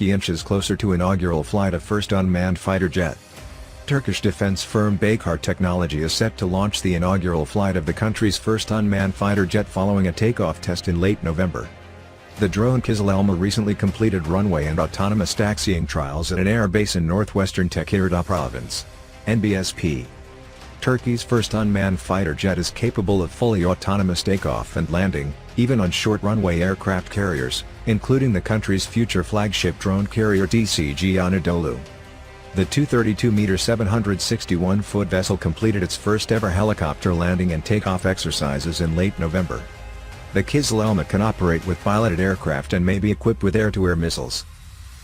Turkey inches closer to inaugural flight of first unmanned fighter jet. Turkish defense firm Baykar Technology is set to launch the inaugural flight of the country's first unmanned fighter jet following a takeoff test in late November. The drone Kizilelma recently completed runway and autonomous taxiing trials at an air base in northwestern Tekirdag province. NBSP. Turkey's first unmanned fighter jet is capable of fully autonomous takeoff and landing, even on short runway aircraft carriers, including the country's future flagship drone carrier TCG Anadolu. The 232-meter 761-foot vessel completed its first-ever helicopter landing and takeoff exercises in late November. The Kizilelma can operate with piloted aircraft and may be equipped with air-to-air missiles.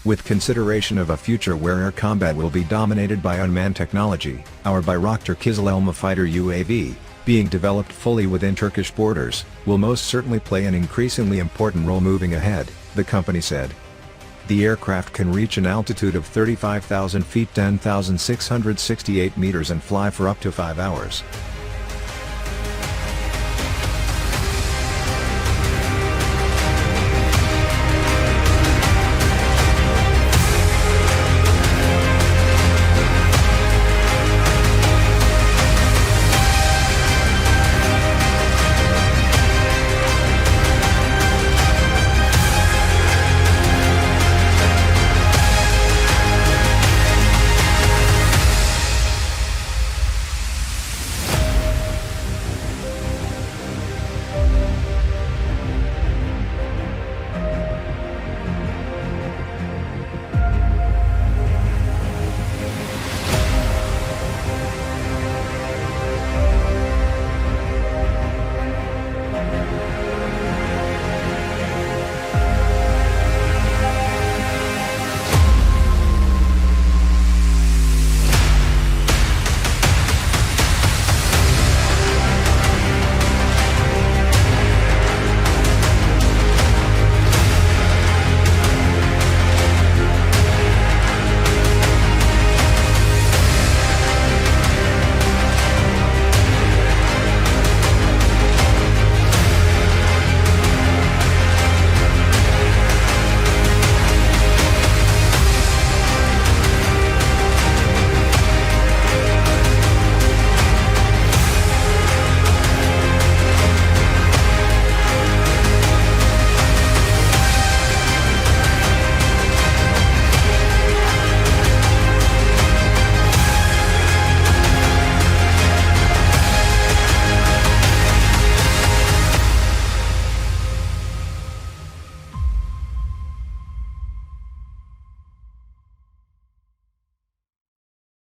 With consideration of a future where air combat will be dominated by unmanned technology, our Bayraktar Kizilelma Fighter UAV, being developed fully within Turkish borders, will most certainly play an increasingly important role moving ahead, the company said. The aircraft can reach an altitude of 35,000 feet (10,668 meters) and fly for up to 5 hours.